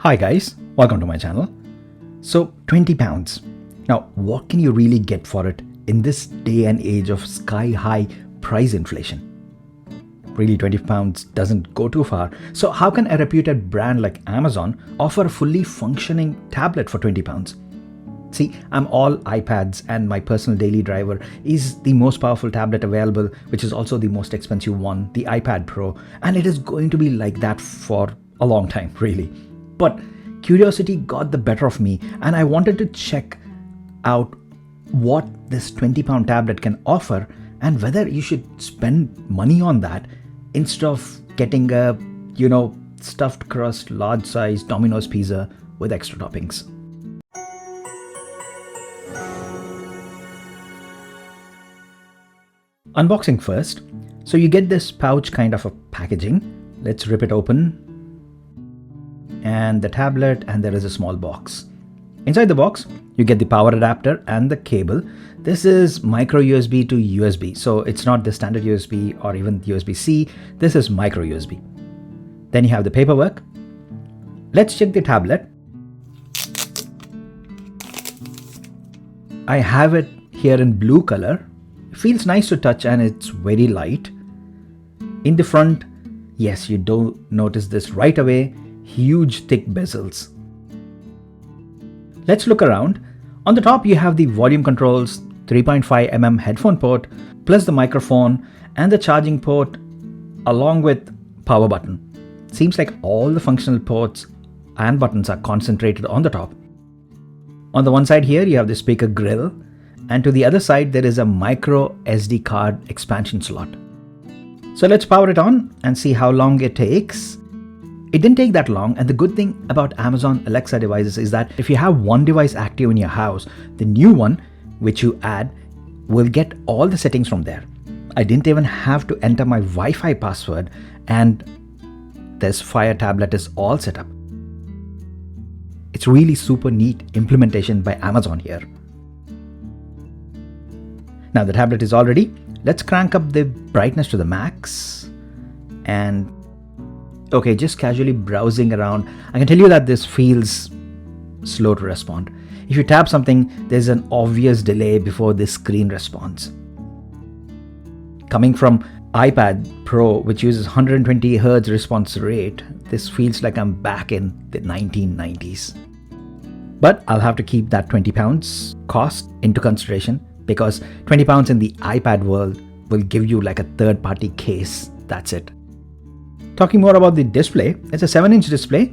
Hi guys, welcome to my channel. So 20 pounds. Now what can you really get for it in this day and age of sky high price inflation? Really 20 pounds doesn't go too far. So how can a reputed brand like Amazon offer a fully functioning tablet for 20 pounds? See, I'm all iPads and my personal daily driver is the most powerful tablet available, which is also the most expensive one, the iPad Pro, and it is going to be like that for a long time, really. But curiosity got the better of me and I wanted to check out what this 20-pound tablet can offer and whether you should spend money on that instead of getting a, stuffed crust, large size Domino's pizza with extra toppings. Unboxing first. So you get this pouch kind of a packaging. Let's rip it open. And the tablet, and there is a small box. Inside the box, you get the power adapter and the cable. This is micro USB to USB. So it's not the standard USB or even USB-C. This is micro USB. Then you have the paperwork. Let's check the tablet. I have it here in blue color. It feels nice to touch and it's very light. In the front, yes, you do notice this right away. Huge thick bezels. Let's look around. On the top you have the volume controls, 3.5mm headphone port, plus the microphone and the charging port along with power button. Seems like all the functional ports and buttons are concentrated on the top. On the one side here you have the speaker grill, and to the other side there is a micro SD card expansion slot. So let's power it on and see how long it takes. It didn't take that long, and the good thing about Amazon Alexa devices is that if you have one device active in your house, the new one which you add will get all the settings from there. I didn't even have to enter my Wi-Fi password and this Fire tablet is all set up. It's really super neat implementation by Amazon here. Now the tablet is all ready. Let's crank up the brightness to the max and okay, just casually browsing around, I can tell you that this feels slow to respond. If you tap something, there's an obvious delay before this screen responds. Coming from iPad Pro, which uses 120 Hz response rate, this feels like I'm back in the 1990s. But I'll have to keep that 20 pounds cost into consideration because 20 pounds in the iPad world will give you like a third-party case. That's it. Talking more about the display, it's a 7-inch display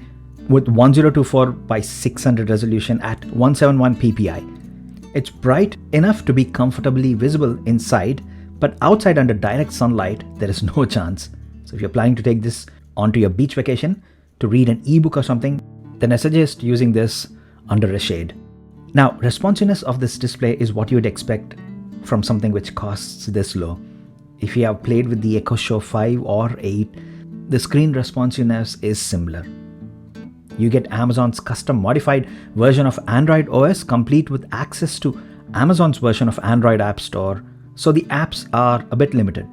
with 1024 by 600 resolution at 171 ppi. It's bright enough to be comfortably visible inside, but outside under direct sunlight, there is no chance. So if you're planning to take this onto your beach vacation to read an ebook or something, then I suggest using this under a shade. Now, responsiveness of this display is what you would expect from something which costs this low. If you have played with the Echo Show 5 or 8, the screen responsiveness is similar. You get Amazon's custom modified version of Android OS complete with access to Amazon's version of Android App Store, so the apps are a bit limited.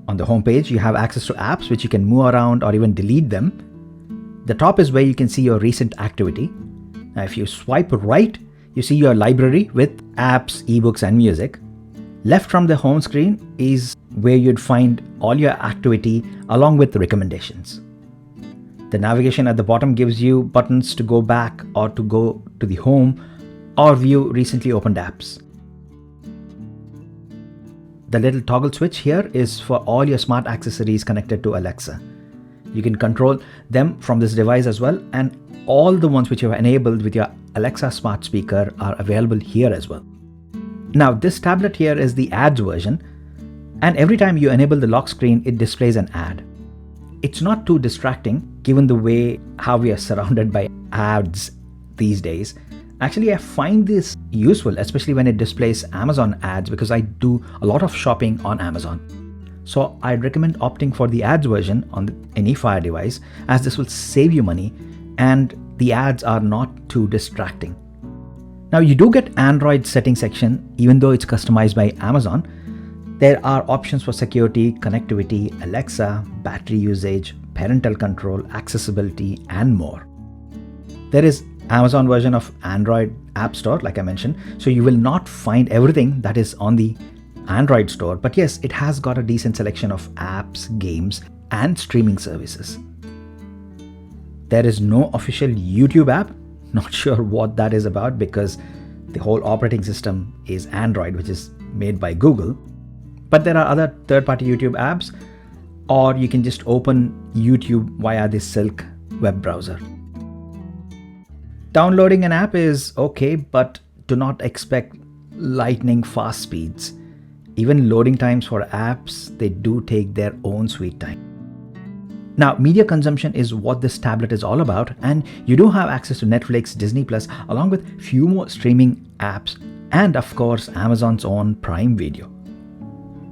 On the homepage, you have access to apps which you can move around or even delete them. The top is where you can see your recent activity. Now if you swipe right, you see your library with apps, ebooks and music. Left from the home screen is where you'd find all your activity along with the recommendations. The navigation at the bottom gives you buttons to go back or to go to the home or view recently opened apps. The little toggle switch here is for all your smart accessories connected to Alexa. You can control them from this device as well, and all the ones which you have enabled with your Alexa smart speaker are available here as well. Now this tablet here is the ads version, and every time you enable the lock screen, it displays an ad. It's not too distracting given the way how we are surrounded by ads these days. Actually, I find this useful, especially when it displays Amazon ads because I do a lot of shopping on Amazon. So I'd recommend opting for the ads version on any Fire device as this will save you money and the ads are not too distracting. Now you do get Android setting section even though it's customized by Amazon. There are options for security, connectivity, Alexa, battery usage, parental control, accessibility, and more. There is Amazon version of Android App Store, like I mentioned, so you will not find everything that is on the Android store, but yes, it has got a decent selection of apps, games, and streaming services. There is no official YouTube app. Not sure what that is about because the whole operating system is Android, which is made by Google. But there are other third-party YouTube apps, or you can just open YouTube via the Silk web browser. Downloading an app is okay, but do not expect lightning fast speeds. Even loading times for apps, they do take their own sweet time. Now, media consumption is what this tablet is all about, and you do have access to Netflix, Disney Plus, along with few more streaming apps, and of course, Amazon's own Prime Video.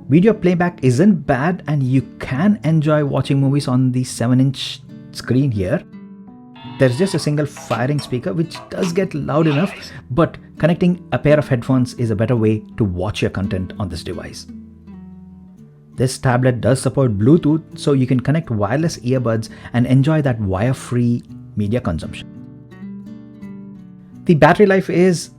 Video playback isn't bad, and you can enjoy watching movies on the 7-inch screen here. There's just a single firing speaker, which does get loud enough, but connecting a pair of headphones is a better way to watch your content on this device. This tablet does support Bluetooth, so you can connect wireless earbuds and enjoy that wire-free media consumption. The battery life is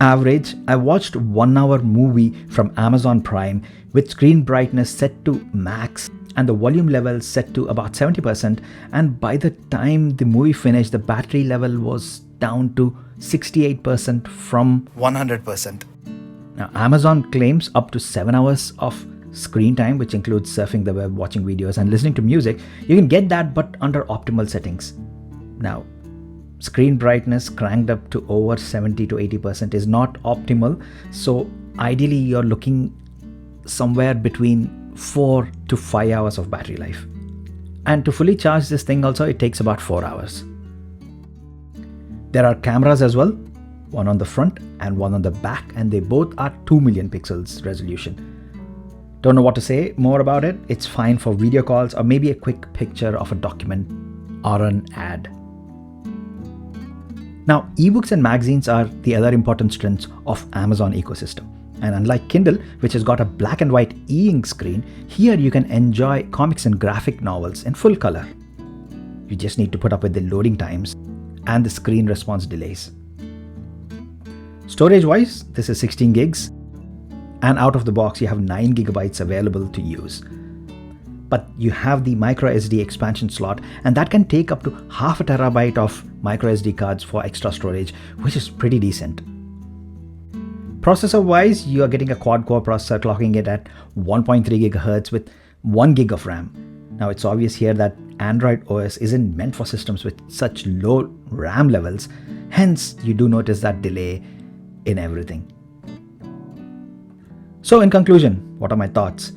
average. I watched 1-hour movie from Amazon Prime with screen brightness set to max and the volume level set to about 70%, and by the time the movie finished, the battery level was down to 68% from 100%. Now, Amazon claims up to 7 hours of screen time, which includes surfing the web, watching videos, and listening to music. You can get that, but under optimal settings. Now, screen brightness cranked up to over 70 to 80% is not optimal, so ideally you're looking somewhere between 4 to 5 hours of battery life. And to fully charge this thing also, it takes about 4 hours. There are cameras as well, one on the front and one on the back, and they both are 2 million pixels resolution. Don't know what to say more about it. It's fine for video calls or maybe a quick picture of a document or an ad. Now, ebooks and magazines are the other important strengths of Amazon ecosystem. And unlike Kindle, which has got a black and white e-ink screen, here you can enjoy comics and graphic novels in full color. You just need to put up with the loading times and the screen response delays. Storage-wise, this is 16 gigs. And out of the box, you have 9 gigabytes available to use. But you have the micro SD expansion slot, and that can take up to half a terabyte of micro SD cards for extra storage, which is pretty decent. Processor-wise, you are getting a quad-core processor clocking it at 1.3 GHz with 1 gig of RAM. Now, it's obvious here that Android OS isn't meant for systems with such low RAM levels, hence you do notice that delay in everything. So in conclusion, what are my thoughts?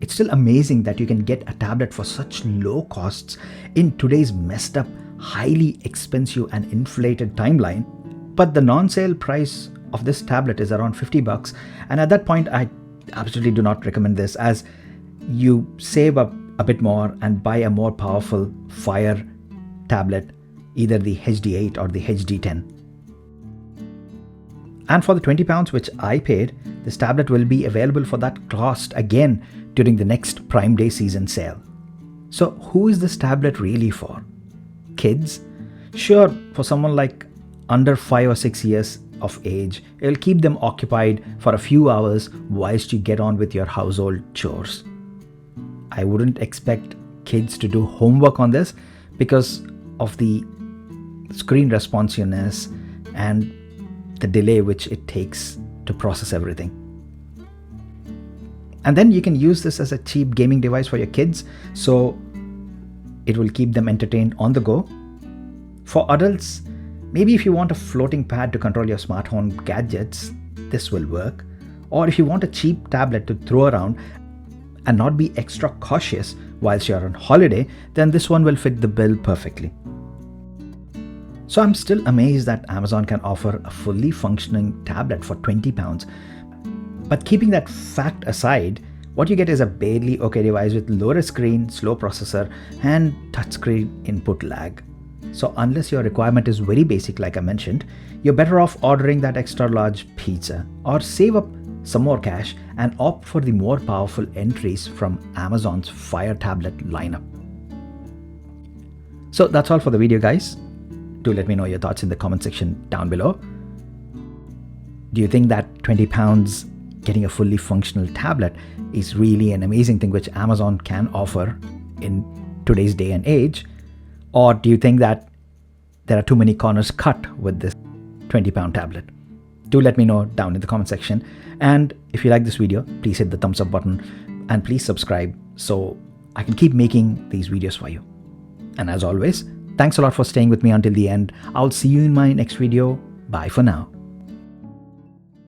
It's still amazing that you can get a tablet for such low costs in today's messed up, highly expensive and inflated timeline, but the non-sale price of this tablet is around $50, and at that point I absolutely do not recommend this, as you save up a bit more and buy a more powerful Fire tablet, either the HD8 or the HD10. And for the £20 which I paid, this tablet will be available for that cost again during the next Prime Day season sale. So who is this tablet really for? Kids? Sure, for someone like under 5 or 6 years of age, it will keep them occupied for a few hours whilst you get on with your household chores. I wouldn't expect kids to do homework on this because of the screen responsiveness and the delay which it takes to process everything. And then you can use this as a cheap gaming device for your kids, so it will keep them entertained on the go. For adults, maybe if you want a floating pad to control your smart home gadgets, this will work. Or if you want a cheap tablet to throw around and not be extra cautious whilst you're on holiday, then this one will fit the bill perfectly. So I'm still amazed that Amazon can offer a fully functioning tablet for £20. But keeping that fact aside, what you get is a barely okay device with lower screen, slow processor, and touchscreen input lag. So unless your requirement is very basic like I mentioned, you're better off ordering that extra large pizza or save up some more cash and opt for the more powerful entries from Amazon's Fire tablet lineup. So that's all for the video, guys. Do let me know your thoughts in the comment section down below. Do you think that 20 pounds getting a fully functional tablet is really an amazing thing which Amazon can offer in today's day and age? Or do you think that there are too many corners cut with this 20-pound tablet? Do let me know down in the comment section. And if you like this video, please hit the thumbs up button and please subscribe so I can keep making these videos for you. And as always, thanks a lot for staying with me until the end. I'll see you in my next video. Bye for now.